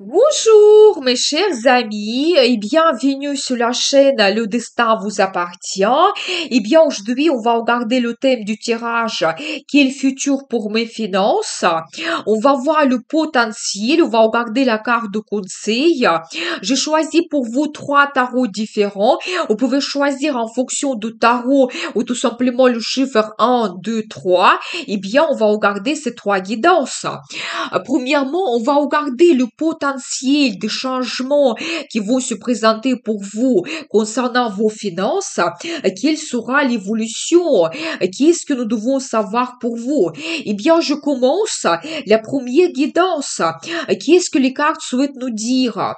Bonjour mes chers amis et bienvenue sur la chaîne Le Destin vous appartient. Eh bien aujourd'hui on va regarder le thème du tirage qui est le futur pour mes finances. On va voir le potentiel, on va regarder la carte de conseil. J'ai choisi pour vous trois tarots différents. Vous pouvez choisir en fonction de tarot ou tout simplement le chiffre 1, 2, 3. Eh bien on va regarder ces trois guidances. Premièrement, on va regarder le potentiel des changements qui vont se présenter pour vous concernant vos finances. Quelle sera l'évolution? Qu'est-ce que nous devons savoir pour vous? Eh bien, je commence la première guidance. Qu'est-ce que les cartes souhaitent nous dire?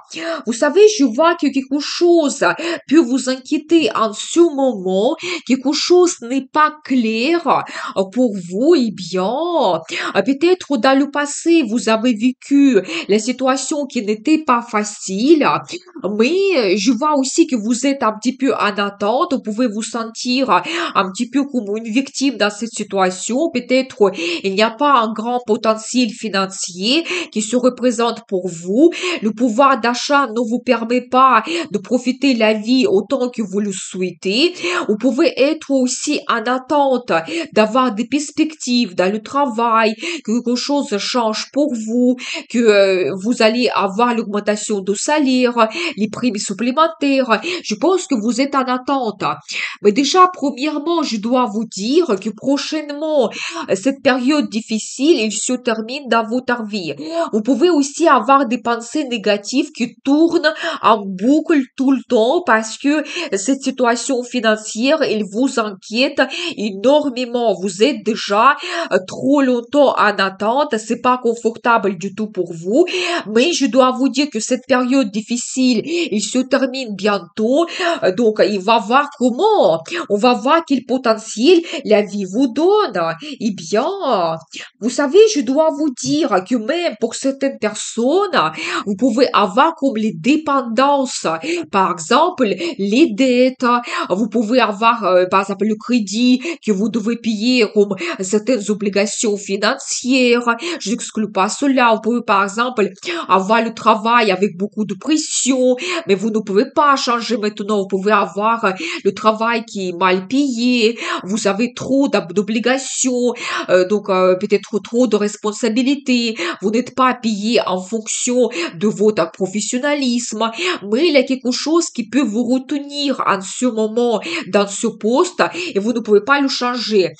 Vous savez, je vois que quelque chose peut vous inquiéter en ce moment, quelque chose n'est pas clair pour vous. Eh bien, peut-être dans le passé, vous avez vécu la situation qui n'était pas facile, mais je vois aussi que vous êtes un petit peu en attente. Vous pouvez vous sentir un petit peu comme une victime dans cette situation. Peut-être il n'y a pas un grand potentiel financier qui se représente pour vous. Le pouvoir d'achat ne vous permet pas de profiter de la vie autant que vous le souhaitez. Vous pouvez être aussi en attente d'avoir des perspectives dans le travail, que quelque chose change pour vous, que vous allez avoir l'augmentation de salaire, les primes supplémentaires. Je pense que vous êtes en attente. Mais déjà, premièrement, je dois vous dire que prochainement, cette période difficile, il se termine dans votre vie. Vous pouvez aussi avoir des pensées négatives qui tournent en boucle tout le temps parce que cette situation financière, elle vous inquiète énormément. Vous êtes déjà trop longtemps en attente. C'est pas confortable du tout pour vous. Mais je dois vous dire que cette période difficile, il se termine bientôt. Donc, il va voir comment. On va voir quel potentiel la vie vous donne. Eh bien, vous savez, je dois vous dire que même pour certaines personnes, vous pouvez avoir comme les dépendances. Par exemple, les dettes. Vous pouvez avoir, par exemple, le crédit que vous devez payer comme certaines obligations financières. Je n'exclus pas cela. Vous pouvez, par exemple, avoir le travail avec beaucoup de pression, mais vous ne pouvez pas changer maintenant. Vous pouvez avoir le travail qui est mal payé. Vous avez trop d'obligations, donc peut-être trop de responsabilités. Vous n'êtes pas payé en fonction de votre professionnalisme, mais il y a quelque chose qui peut vous retenir en ce moment dans ce poste et vous ne pouvez pas le changer.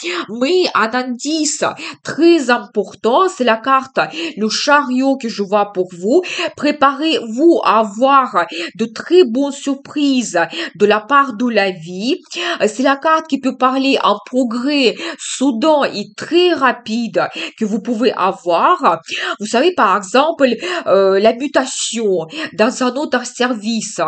Mais un indice très important, c'est la carte, le chariot que je vois pour vous. Préparez-vous à avoir de très bonnes surprises de la part de la vie. C'est la carte qui peut parler en progrès soudain et très rapide que vous pouvez avoir. Vous savez, par exemple, la mutation dans un autre service.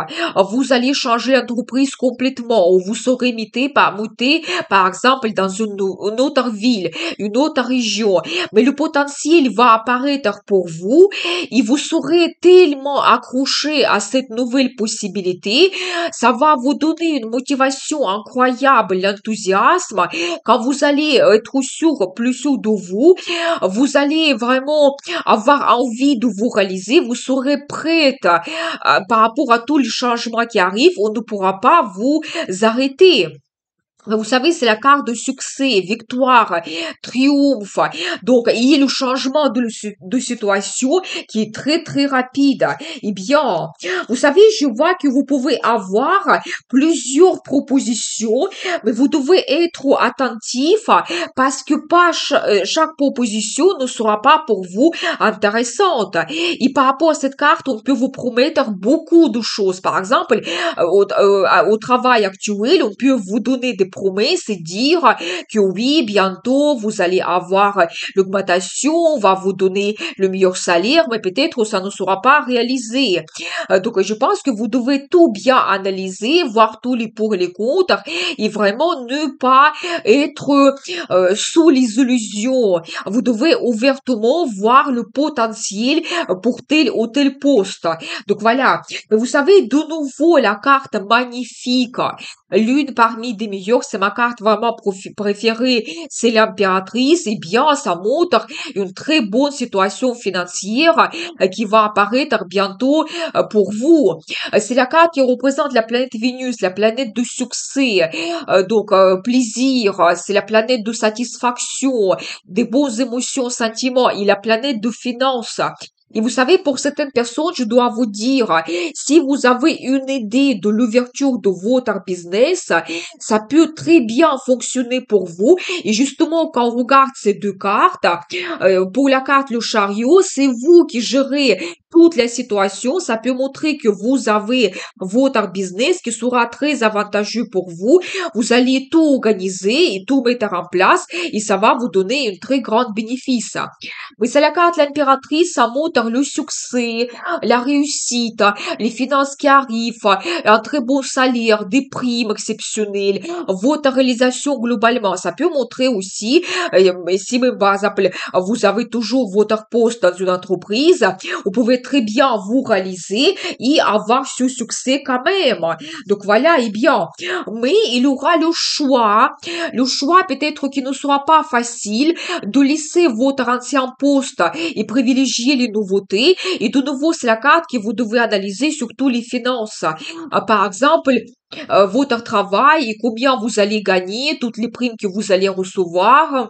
Vous allez changer l'entreprise complètement ou vous serez muté, par exemple, dans une autre ville, une autre région. Mais le potentiel va apparaître pour vous et vous serez tellement accroché à cette nouvelle possibilité. Ça va vous donner une motivation incroyable, l'enthousiasme. Quand vous allez être sûr, plus sûr de vous, vous allez vraiment avoir envie de vous réaliser, vous serez prête par rapport à tous les changements qui arrivent, on ne pourra pas vous arrêter. Vous savez, c'est la carte de succès, victoire, triomphe. Donc, il y a le changement de situation qui est très, très rapide. Eh bien, vous savez, je vois que vous pouvez avoir plusieurs propositions, mais vous devez être attentif parce que pas chaque proposition ne sera pas pour vous intéressante. Et par rapport à cette carte, on peut vous promettre beaucoup de choses. Par exemple, au travail actuel, on peut vous donner des promesses et dire que oui, bientôt, vous allez avoir l'augmentation, on va vous donner le meilleur salaire, mais peut-être ça ne sera pas réalisé. Donc, je pense que vous devez tout bien analyser, voir tous les pour et les contre, et vraiment ne pas être sous les illusions. Vous devez ouvertement voir le potentiel pour tel ou tel poste. Donc voilà. Mais vous savez, de nouveau, la carte magnifique, l'une parmi des meilleures d'ailleurs, c'est ma carte vraiment préférée, c'est l'impératrice, eh bien, ça montre une très bonne situation financière qui va apparaître bientôt pour vous. C'est la carte qui représente la planète Vénus, la planète de succès, plaisir, c'est la planète de satisfaction, des bonnes émotions, sentiments, et la planète de finances. Et vous savez, pour certaines personnes, je dois vous dire, si vous avez une idée de l'ouverture de votre business, ça peut très bien fonctionner pour vous. Et justement, quand on regarde ces deux cartes, pour la carte le chariot, c'est vous qui gérez toute la situation. Ça peut montrer que vous avez votre business qui sera très avantageux pour vous. Vous allez tout organiser et tout mettre en place et ça va vous donner un très grand bénéfice. Mais c'est la carte l'impératrice, ça montre le succès, la réussite, les finances qui arrivent, un très bon salaire, des primes exceptionnelles, votre réalisation globalement. Ça peut montrer aussi, si même par exemple vous avez toujours votre poste dans une entreprise, vous pouvez très bien vous réaliser et avoir ce succès quand même. Donc voilà, et bien. Mais il aura le choix peut-être qui ne sera pas facile de laisser votre ancien poste et privilégier les nouveautés. Et de nouveau, c'est la carte que vous devez analyser surtout les finances. Par exemple, votre travail et combien vous allez gagner, toutes les primes que vous allez recevoir.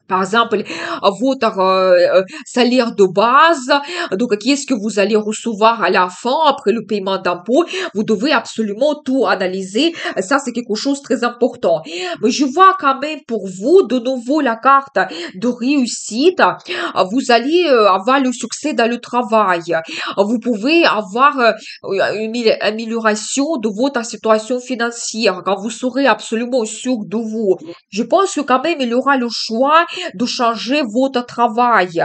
Par exemple, votre salaire de base, donc qu'est-ce que vous allez recevoir à la fin après le paiement d'impôts, vous devez absolument tout analyser. Ça, c'est quelque chose de très important. Mais je vois quand même pour vous de nouveau la carte de réussite. Vous allez avoir le succès dans le travail. Vous pouvez avoir une amélioration de votre situation financière quand vous serez absolument sûr de vous. Je pense que quand même il y aura le choix de changer votre travail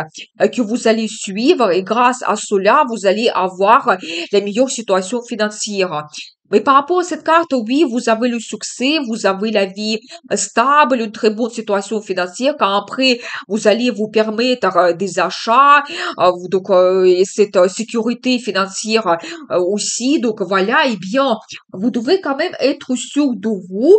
que vous allez suivre et grâce à cela, vous allez avoir la meilleure situation financière. Mais par rapport à cette carte, oui, vous avez le succès, vous avez la vie stable, une très bonne situation financière, quand après, vous allez vous permettre des achats, et cette sécurité financière aussi. Donc voilà, eh bien, vous devez quand même être sûr de vous,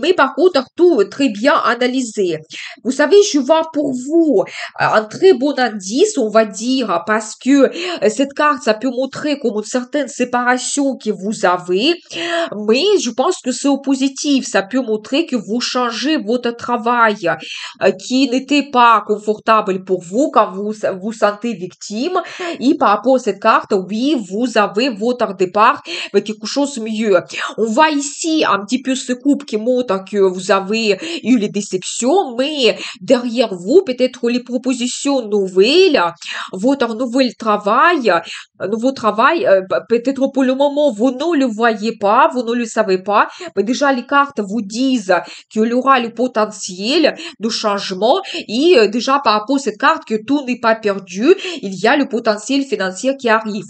mais par contre, tout très bien analysé. Vous savez, je vois pour vous un très bon indice, on va dire, parce que cette carte, ça peut montrer comme une certaine séparation que vous avez, mais je pense que c'est au positif. Ça peut montrer que vous changez votre travail qui n'était pas confortable pour vous quand vous vous sentez victime. Et par rapport à cette carte, oui, vous avez votre départ avec quelque chose de mieux. On voit ici un petit peu ce couple qui montre que vous avez eu les déceptions, mais derrière vous, peut-être les propositions nouvelles, votre nouveau travail, peut-être pour le moment, vous ne le voyez pas, vous ne le savez pas, mais déjà les cartes vous disent qu'il y aura le potentiel de changement et déjà par rapport à cette carte que tout n'est pas perdu, il y a le potentiel financier qui arrive.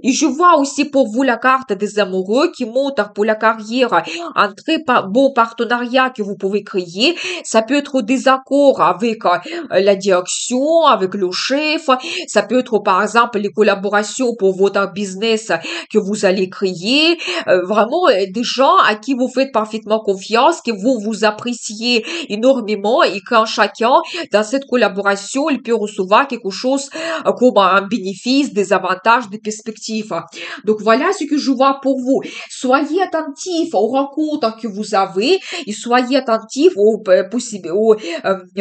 Et je vois aussi pour vous la carte des amoureux qui montre pour la carrière un très bon partenariat que vous pouvez créer. Ça peut être des accords avec la direction, avec le chef. Ça peut être par exemple les collaborations pour votre business que vous allez créer. Vraiment des gens à qui vous faites parfaitement confiance, que vous appréciez énormément et quand chacun dans cette collaboration, il peut recevoir quelque chose comme un bénéfice, des avantages, des perspectives. Donc voilà ce que je vois pour vous. Soyez attentifs aux rencontres que vous avez et soyez attentifs aux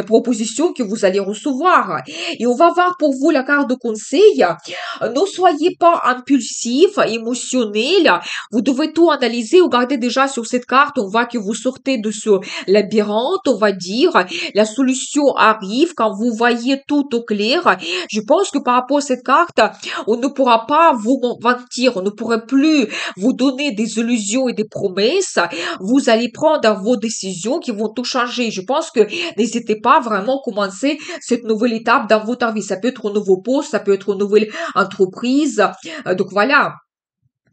propositions que vous allez recevoir. Et on va voir pour vous la carte de conseil. Ne soyez pas impulsif, émotionnel. Vous devez tout analyser. Regardez déjà sur cette carte, on voit que vous sortez de ce labyrinthe, on va dire. La solution arrive quand vous voyez tout au clair. Je pense que par rapport à cette carte, on ne pourra pas vous mentir, on ne pourrait plus vous donner des illusions et des promesses. Vous allez prendre vos décisions qui vont tout changer. Je pense que n'hésitez pas vraiment à commencer cette nouvelle étape dans votre vie. Ça peut être un nouveau poste, ça peut être une nouvelle entreprise. Donc voilà.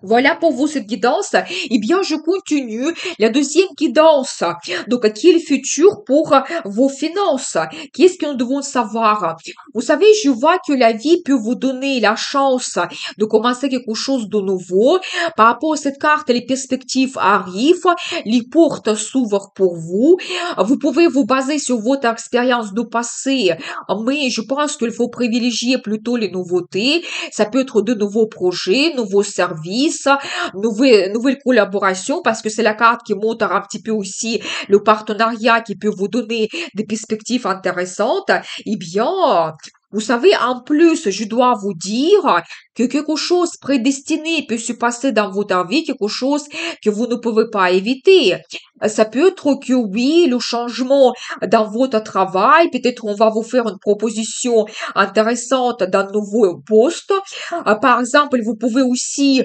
Voilà pour vous cette guidance. Eh bien, je continue. La deuxième guidance. Donc, qui est le futur pour vos finances? Qu'est-ce que nous devons savoir? Vous savez, je vois que la vie peut vous donner la chance de commencer quelque chose de nouveau. Par rapport à cette carte, les perspectives arrivent, les portes s'ouvrent pour vous. Vous pouvez vous baser sur votre expérience de passé, mais je pense qu'il faut privilégier plutôt les nouveautés. Ça peut être de nouveaux projets, nouveaux services, nouvelles collaborations, parce que c'est la carte qui montre un petit peu aussi le partenariat qui peut vous donner des perspectives intéressantes. Eh bien, vous savez, en plus, je dois vous dire que quelque chose prédestiné peut se passer dans votre vie, quelque chose que vous ne pouvez pas éviter. Ça peut être que oui, le changement dans votre travail, peut-être on va vous faire une proposition intéressante d'un nouveau poste. Par exemple, vous pouvez aussi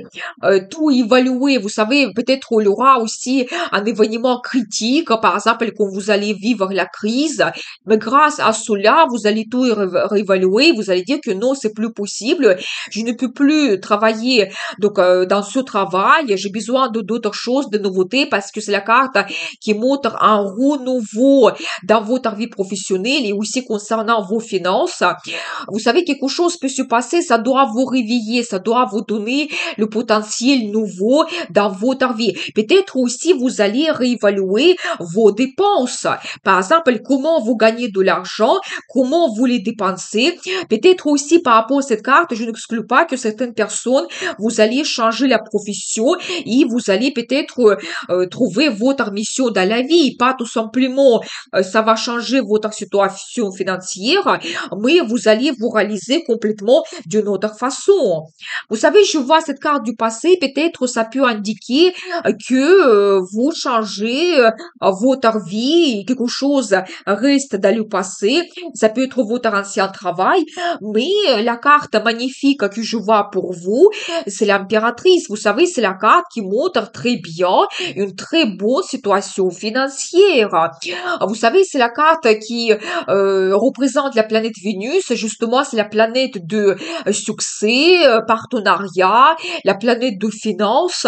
tout évaluer. Vous savez, peut-être il y aura aussi un événement critique, par exemple, quand vous allez vivre la crise. Mais grâce à cela, vous allez tout réévaluer. Vous allez dire que non, c'est plus possible. Je ne peux plus travailler donc dans ce travail. J'ai besoin de d'autres choses, de nouveautés, parce que c'est la carte qui montre un renouveau dans votre vie professionnelle et aussi concernant vos finances. Vous savez, quelque chose peut se passer, ça doit vous réveiller, ça doit vous donner le potentiel nouveau dans votre vie. Peut-être aussi vous allez réévaluer vos dépenses. Par exemple, comment vous gagnez de l'argent, comment vous les dépensez. Peut-être aussi par rapport à cette carte, je n'exclus pas que certaines personnes, vous allez changer la profession et vous allez peut-être trouver votre mission dans la vie. Pas tout simplement, ça va changer votre situation financière, mais vous allez vous réaliser complètement d'une autre façon. Vous savez, je vois cette carte du passé, peut-être ça peut indiquer que vous changez votre vie, quelque chose reste dans le passé, ça peut être votre ancien travail, mais la carte magnifique que je vois pour vous, c'est l'impératrice. Vous savez, c'est la carte qui montre très bien une très bonne situation financière. Vous savez, c'est la carte qui représente la planète Vénus. Justement, c'est la planète de succès, partenariat, la planète de finances.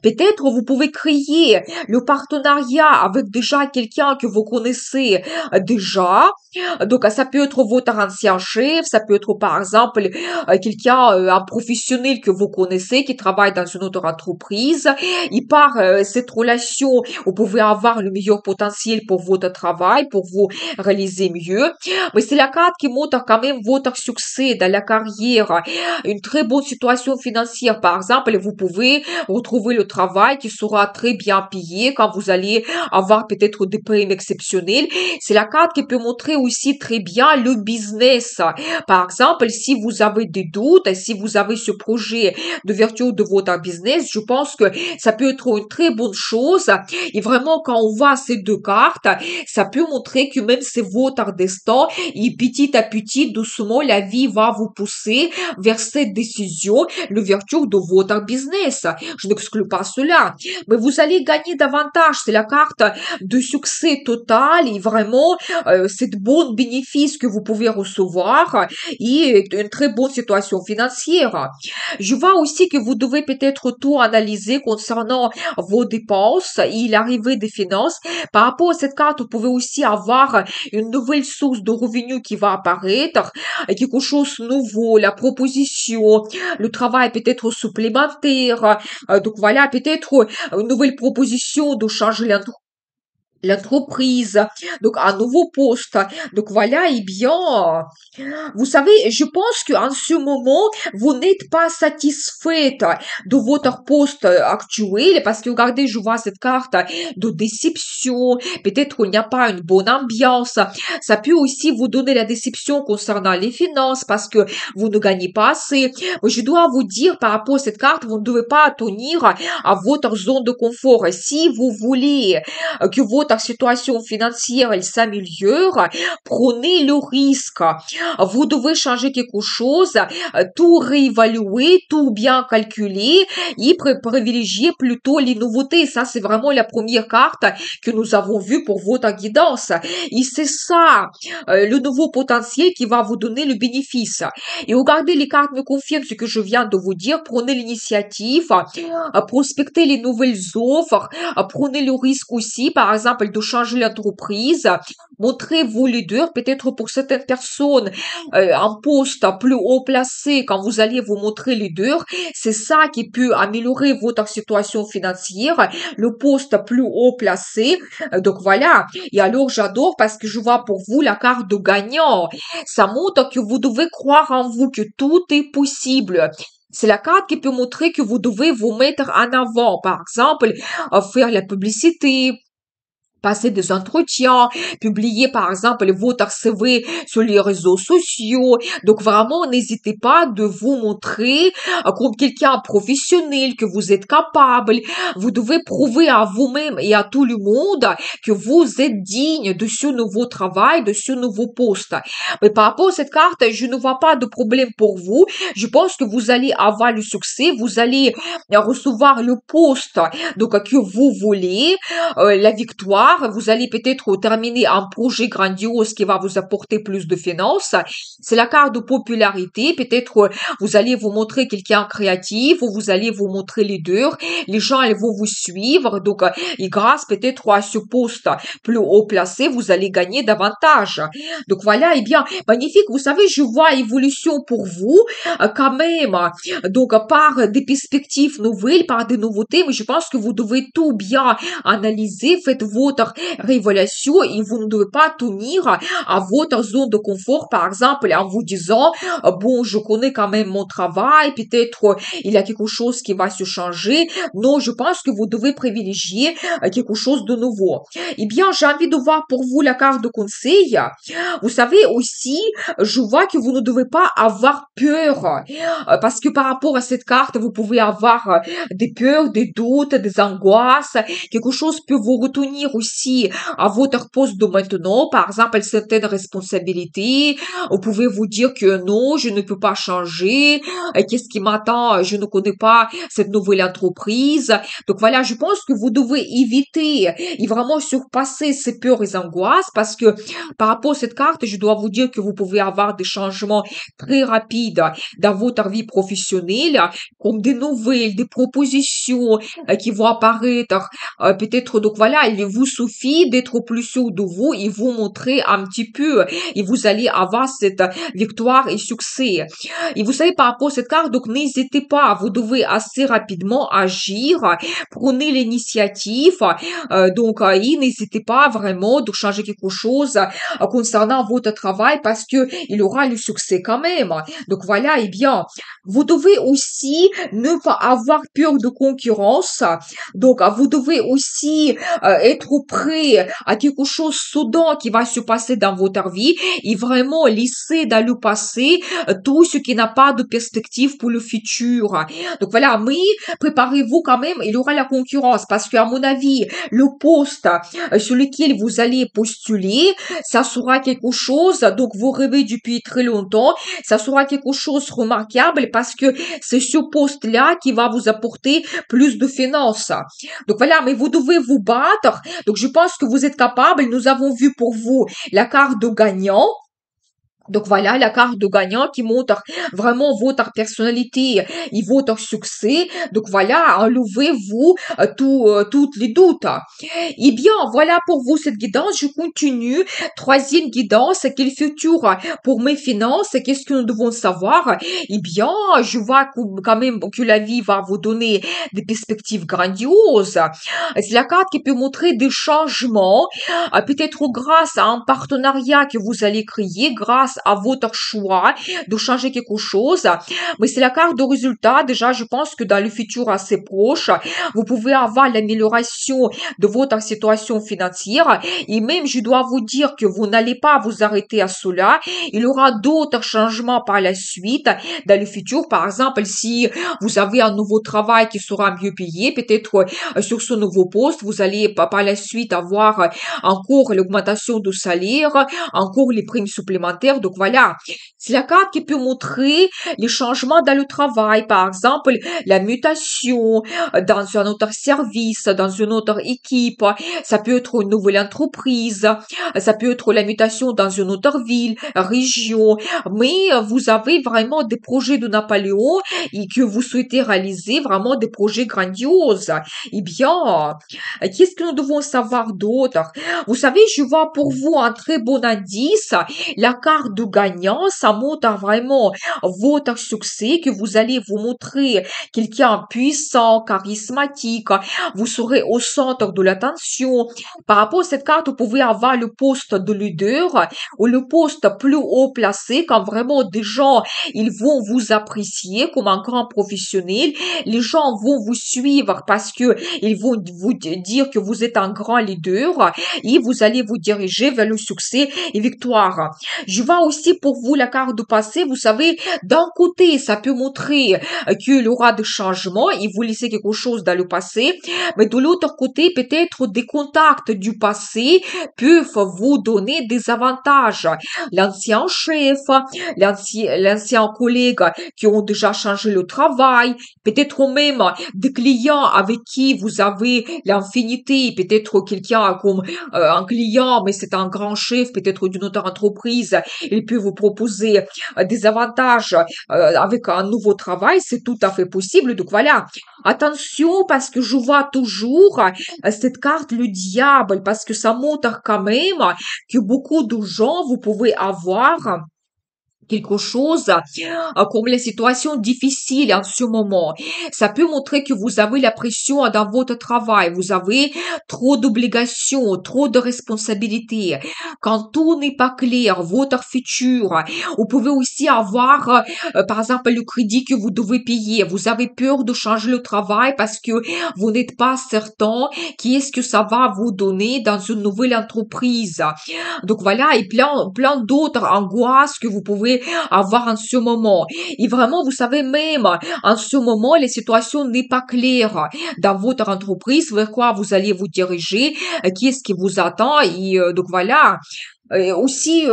Peut-être vous pouvez créer le partenariat avec déjà quelqu'un que vous connaissez déjà. Donc, ça peut être votre ancien chef, ça peut être par exemple quelqu'un, un professionnel que vous connaissez qui travaille dans une autre entreprise. Et par cette relation, vous pouvez avoir le meilleur potentiel pour votre travail, pour vous réaliser mieux. Mais c'est la carte qui montre quand même votre succès dans la carrière, une très bonne situation financière. Par exemple, vous pouvez retrouver le travail qui sera très bien payé quand vous allez avoir peut-être des primes exceptionnelles. C'est la carte qui peut montrer aussi très bien le business. Par exemple, si vous avez des doutes, si vous avez ce projet d'ouverture de votre business, je pense que ça peut être une très bonne chose. Et vraiment, quand on voit ces deux cartes, ça peut montrer que même c'est votre destin et petit à petit, doucement, la vie va vous pousser vers cette décision, l'ouverture de votre business. Je n'exclus pas cela. Mais vous allez gagner davantage. C'est la carte de succès total et vraiment, c'est de bons bénéfices que vous pouvez recevoir et une très bonne situation financière. Je vois aussi que vous devez peut-être tout analyser concernant vos dépenses et l'arrivée des finances. Par rapport à cette carte, vous pouvez aussi avoir une nouvelle source de revenus qui va apparaître, quelque chose de nouveau, la proposition, le travail peut-être supplémentaire. Donc voilà, peut-être une nouvelle proposition de changer l'entreprise, donc un nouveau poste. Donc voilà, eh bien, vous savez, je pense qu'en ce moment, vous n'êtes pas satisfaite de votre poste actuel parce que regardez, je vois cette carte de déception. Peut-être qu'il n'y a pas une bonne ambiance. Ça peut aussi vous donner la déception concernant les finances parce que vous ne gagnez pas assez. Mais je dois vous dire par rapport à cette carte, vous ne devez pas tenir à votre zone de confort. Si vous voulez que votre votre situation financière, elle s'améliore, prenez le risque. Vous devez changer quelque chose, tout réévaluer, tout bien calculer et privilégier plutôt les nouveautés. Ça, c'est vraiment la première carte que nous avons vue pour votre guidance. Et c'est ça, le nouveau potentiel qui va vous donner le bénéfice. Et regardez, les cartes me confirment ce que je viens de vous dire. Prenez l'initiative, prospectez les nouvelles offres, prenez le risque aussi, par exemple, de changer l'entreprise. Montrez vos leaders, peut-être pour certaines personnes, un poste plus haut placé, quand vous allez vous montrer leader, c'est ça qui peut améliorer votre situation financière, le poste plus haut placé. Donc voilà. Et alors, j'adore parce que je vois pour vous la carte de gagnant. Ça montre que vous devez croire en vous, que tout est possible. C'est la carte qui peut montrer que vous devez vous mettre en avant. Par exemple, faire la publicité, passer des entretiens, publier par exemple votre CV sur les réseaux sociaux. Donc vraiment, n'hésitez pas de vous montrer comme quelqu'un professionnel, que vous êtes capable. Vous devez prouver à vous-même et à tout le monde que vous êtes digne de ce nouveau travail, de ce nouveau poste. Mais par rapport à cette carte, je ne vois pas de problème pour vous. Je pense que vous allez avoir le succès, vous allez recevoir le poste donc que vous voulez, la victoire. Vous allez peut-être terminer un projet grandiose qui va vous apporter plus de finances. C'est la carte de popularité. Peut-être vous allez vous montrer quelqu'un créatif ou vous allez vous montrer leader. Les gens, ils vont vous suivre. Donc, et grâce peut-être à ce poste plus haut placé, vous allez gagner davantage. Donc voilà, eh bien, magnifique. Vous savez, je vois évolution pour vous quand même. Donc, par des perspectives nouvelles, par des nouveautés, mais je pense que vous devez tout bien analyser. Faites votre révélation et vous ne devez pas tenir à votre zone de confort, par exemple, en vous disant, bon, je connais quand même mon travail, peut-être il y a quelque chose qui va se changer. Non, je pense que vous devez privilégier quelque chose de nouveau. Eh bien, j'ai envie de voir pour vous la carte de conseil. Vous savez aussi, je vois que vous ne devez pas avoir peur, parce que par rapport à cette carte, vous pouvez avoir des peurs, des doutes, des angoisses. Quelque chose peut vous retenir aussi à votre poste de maintenant, par exemple, certaines responsabilités. Vous pouvez vous dire que non, je ne peux pas changer. Qu'est-ce qui m'attend? Je ne connais pas cette nouvelle entreprise. Donc voilà, je pense que vous devez éviter et vraiment surpasser ces peurs et angoisses parce que par rapport à cette carte, je dois vous dire que vous pouvez avoir des changements très rapides dans votre vie professionnelle, comme des nouvelles, des propositions qui vont apparaître. Peut-être, donc voilà, il vous suffit d'être plus sûr de vous et vous montrer un petit peu et vous allez avoir cette victoire et succès. Et vous savez, par rapport à cette carte, donc n'hésitez pas, vous devez assez rapidement agir, prenez l'initiative, et n'hésitez pas vraiment de changer quelque chose concernant votre travail parce que il aura le succès quand même. Donc voilà, eh bien, vous devez aussi ne pas avoir peur de concurrence. Donc, vous devez aussi être prêt à quelque chose soudain qui va se passer dans votre vie et vraiment laisser dans le passé tout ce qui n'a pas de perspective pour le futur. Donc voilà, mais préparez-vous quand même, il y aura la concurrence parce qu'à mon avis, le poste sur lequel vous allez postuler, ça sera quelque chose, donc vous rêvez depuis très longtemps, ça sera quelque chose de remarquable parce que c'est ce poste-là qui va vous apporter plus de finances. Donc voilà, mais vous devez vous battre. Donc je pense que vous êtes capable. Nous avons vu pour vous la carte de gagnant. Donc voilà, la carte de gagnant qui montre vraiment votre personnalité et votre succès. Donc voilà, enlevez-vous toutes les doutes. Eh bien, voilà pour vous cette guidance. Je continue. Troisième guidance, quel futur pour mes finances? Qu'est-ce que nous devons savoir? Eh bien, je vois quand même que la vie va vous donner des perspectives grandioses. C'est la carte qui peut montrer des changements, peut-être grâce à un partenariat que vous allez créer, grâce à votre choix de changer quelque chose. Mais c'est la carte de résultat. Déjà, je pense que dans le futur assez proche, vous pouvez avoir l'amélioration de votre situation financière. Et même, je dois vous dire que vous n'allez pas vous arrêter à cela. Il y aura d'autres changements par la suite dans le futur. Par exemple, si vous avez un nouveau travail qui sera mieux payé, peut-être sur ce nouveau poste, vous allez par la suite avoir encore l'augmentation de salaire, encore les primes supplémentaires. Donc voilà, c'est la carte qui peut montrer les changements dans le travail. Par exemple, la mutation dans un autre service, dans une autre équipe. Ça peut être une nouvelle entreprise. Ça peut être la mutation dans une autre ville, région. Mais vous avez vraiment des projets de Napoléon et que vous souhaitez réaliser, vraiment des projets grandioses. Eh bien, qu'est-ce que nous devons savoir d'autre? Vous savez, je vois pour vous un très bon indice. La carte de gagnant, ça montre vraiment votre succès, que vous allez vous montrer quelqu'un puissant, charismatique. Vous serez au centre de l'attention. Par rapport à cette carte, vous pouvez avoir le poste de leader ou le poste plus haut placé quand vraiment des gens, ils vont vous apprécier comme un grand professionnel. Les gens vont vous suivre parce que ils vont vous dire que vous êtes un grand leader et vous allez vous diriger vers le succès et victoire. Je vois aussi pour vous la carte du passé. Vous savez, d'un côté, ça peut montrer qu'il y aura des changements et vous laissez quelque chose dans le passé, mais de l'autre côté, peut-être des contacts du passé peuvent vous donner des avantages. L'ancien chef, l'ancien collègue qui ont déjà changé le travail, peut-être même des clients avec qui vous avez l'infinité, peut-être quelqu'un comme un client, mais c'est un grand chef, peut-être d'une autre entreprise, il peut vous proposer des avantages avec un nouveau travail, c'est tout à fait possible. Donc voilà, attention parce que je vois toujours cette carte, le diable, parce que ça montre quand même que beaucoup de gens, vous pouvez avoir quelque chose comme la situation difficile en ce moment. Ça peut montrer que vous avez la pression dans votre travail, vous avez trop d'obligations, trop de responsabilités. Quand tout n'est pas clair, votre futur, vous pouvez aussi avoir, par exemple, le crédit que vous devez payer. Vous avez peur de changer le travail parce que vous n'êtes pas certain qu'est-ce que ça va vous donner dans une nouvelle entreprise. Donc voilà, et plein d'autres angoisses que vous pouvez avoir en ce moment. Et vraiment, vous savez, même en ce moment, les situations n'est pas claires dans votre entreprise, vers quoi vous allez vous diriger, qui est-ce qui vous attend. Et donc voilà. Aussi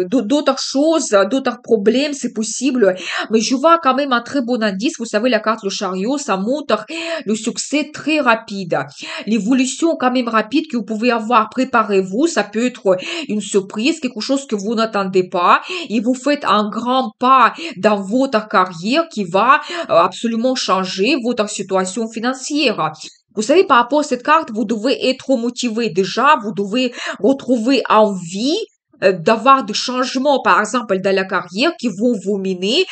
d'autres choses, d'autres problèmes, c'est possible. Mais je vois quand même un très bon indice. Vous savez, la carte le chariot, ça montre le succès très rapide. L'évolution quand même rapide que vous pouvez avoir. Préparez-vous, ça peut être une surprise, quelque chose que vous n'attendez pas. Et vous faites un grand pas dans votre carrière qui va absolument changer votre situation financière. Vous savez, par rapport à cette carte, vous devez être motivé. Déjà, vous devez retrouver envie d'avoir des changements, par exemple, dans la carrière qui vont vous mener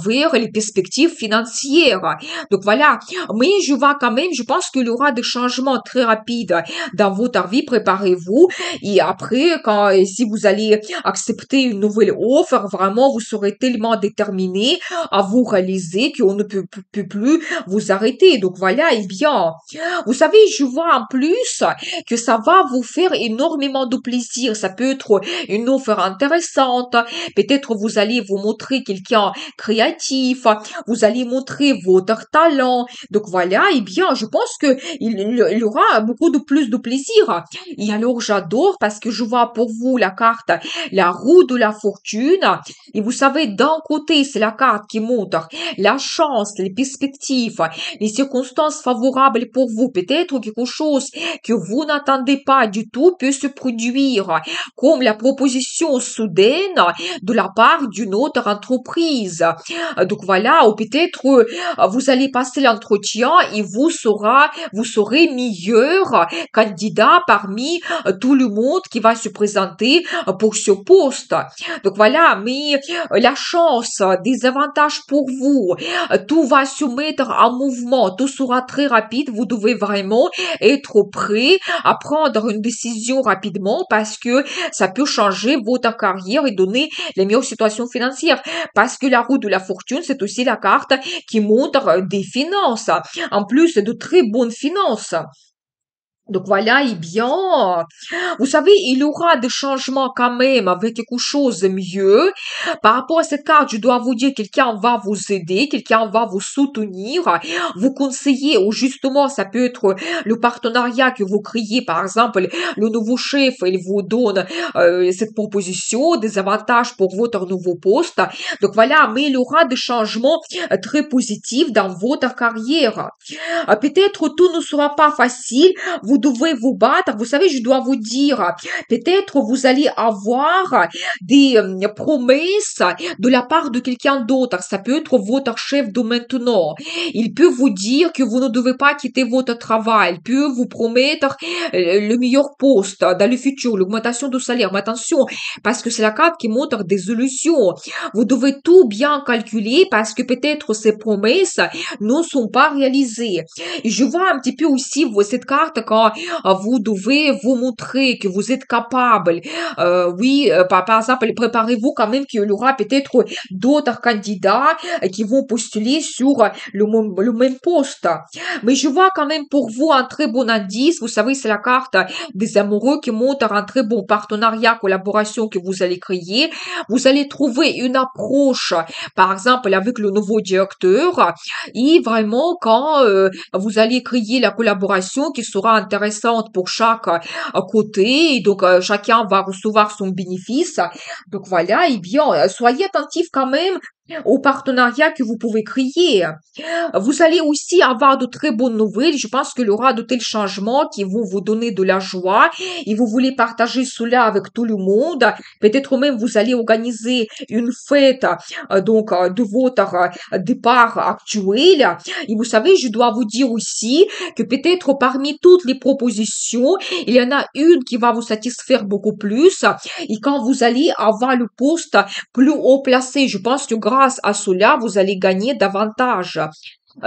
vers les perspectives financières. Donc voilà. Mais je vois quand même, je pense qu'il y aura des changements très rapides dans votre vie. Préparez-vous. Et après, si vous allez accepter une nouvelle offre, vraiment, vous serez tellement déterminé à vous réaliser qu'on ne peut plus vous arrêter. Donc voilà. Eh bien, vous savez, je vois en plus que ça va vous faire énormément de plaisir. Ça peut être une offre intéressante. Peut-être vous allez vous montrer quelqu'un créatif. Vous allez montrer votre talent. Donc voilà, eh bien, je pense que il y aura beaucoup de plus de plaisir. Et alors, j'adore parce que je vois pour vous la carte, la roue de la fortune. Et vous savez, d'un côté, c'est la carte qui montre la chance, les perspectives, les circonstances favorables pour vous. Peut-être quelque chose que vous n'attendez pas du tout peut se produire, comme la proposition soudaine de la part d'une autre entreprise. Donc voilà, ou peut-être vous allez passer l'entretien et vous serez meilleur candidat parmi tout le monde qui va se présenter pour ce poste. Donc voilà, mais la chance, des avantages pour vous, tout va se mettre en mouvement, tout sera très rapide, vous devez vraiment être prêt à prendre une décision rapidement parce que ça peut changer changer votre carrière et donner les meilleures situations financières. Parce que la roue de la fortune, c'est aussi la carte qui montre des finances. En plus, de très bonnes finances. Donc voilà, et bien, vous savez, il y aura des changements quand même avec quelque chose de mieux. Par rapport à cette carte, je dois vous dire, quelqu'un va vous aider, quelqu'un va vous soutenir, vous conseiller, ou justement, ça peut être le partenariat que vous créez, par exemple, le nouveau chef, il vous donne cette proposition, des avantages pour votre nouveau poste. Donc voilà, mais il y aura des changements très positifs dans votre carrière. Peut-être tout ne sera pas facile, vous devez vous battre. Vous savez, je dois vous dire, peut-être vous allez avoir des promesses de la part de quelqu'un d'autre. Ça peut être votre chef de maintenant. Il peut vous dire que vous ne devez pas quitter votre travail. Il peut vous promettre le meilleur poste dans le futur, l'augmentation du salaire. Mais attention, parce que c'est la carte qui montre des illusions. Vous devez tout bien calculer parce que peut-être ces promesses ne sont pas réalisées. Et je vois un petit peu aussi cette carte quand vous devez vous montrer que vous êtes capable. Oui, par exemple, préparez-vous quand même qu'il y aura peut-être d'autres candidats qui vont postuler sur le même poste. Mais je vois quand même pour vous un très bon indice. Vous savez, c'est la carte des amoureux qui montre un très bon partenariat, collaboration que vous allez créer. Vous allez trouver une approche, par exemple, avec le nouveau directeur. Et vraiment, quand vous allez créer la collaboration qui sera intéressante pour chaque côté, et donc chacun va recevoir son bénéfice. Donc voilà, et bien, soyez attentifs quand même au partenariat que vous pouvez créer. Vous allez aussi avoir de très bonnes nouvelles. Je pense qu'il y aura de tels changements qui vont vous donner de la joie et vous voulez partager cela avec tout le monde. Peut-être même vous allez organiser une fête de votre départ actuel. Et vous savez, je dois vous dire aussi que peut-être parmi toutes les propositions, il y en a une qui va vous satisfaire beaucoup plus. Et quand vous allez avoir le poste plus haut placé, je pense que grâce à cela, vous allez gagner davantage.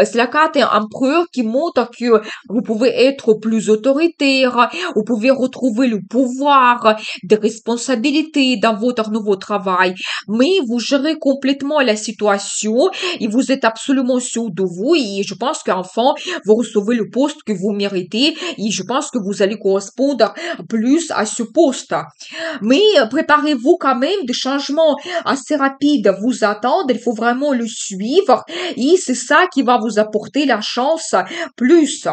C'est la carte empereur qui montre que vous pouvez être plus autoritaire, vous pouvez retrouver le pouvoir, des responsabilités dans votre nouveau travail, mais vous gérez complètement la situation et vous êtes absolument sûr de vous et je pense qu'enfin, vous recevez le poste que vous méritez et je pense que vous allez correspondre plus à ce poste. Mais préparez-vous quand même, des changements assez rapides vous attendent, il faut vraiment le suivre et c'est ça qui va vous apporter la chance plus.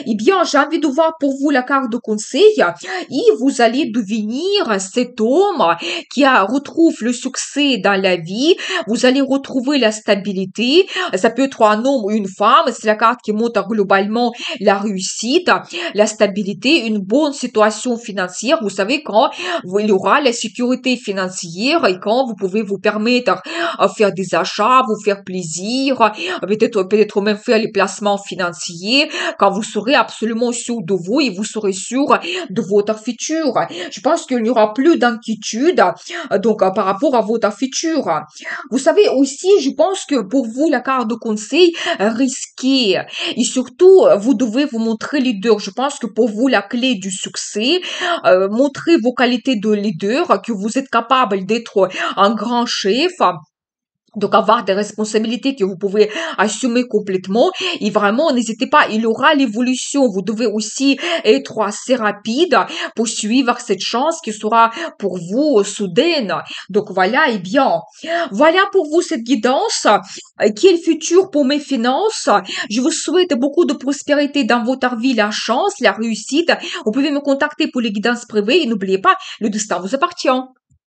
Eh bien, j'ai envie de voir pour vous la carte de conseil et vous allez devenir cet homme retrouve le succès dans la vie. Vous allez retrouver la stabilité. Ça peut être un homme ou une femme. C'est la carte qui montre globalement la réussite, la stabilité, une bonne situation financière. Vous savez, quand il y aura la sécurité financière et quand vous pouvez vous permettre de faire des achats, vous faire plaisir, peut-être même faire les placements financiers, quand vous serez absolument sûr de vous et vous serez sûr de votre futur. Je pense qu'il n'y aura plus d'inquiétude par rapport à votre futur. Vous savez aussi, je pense que pour vous, la carte de conseil, risquée. Et surtout, vous devez vous montrer leader. Je pense que pour vous, la clé du succès, montrez vos qualités de leader, que vous êtes capable d'être un grand chef. Donc, avoir des responsabilités que vous pouvez assumer complètement. Et vraiment, n'hésitez pas, il y aura l'évolution. Vous devez aussi être assez rapide pour suivre cette chance qui sera pour vous soudaine. Donc, voilà, et bien, voilà pour vous cette guidance. Qui est le futur pour mes finances? Je vous souhaite beaucoup de prospérité dans votre vie, la chance, la réussite. Vous pouvez me contacter pour les guidances privées et n'oubliez pas, le destin vous appartient.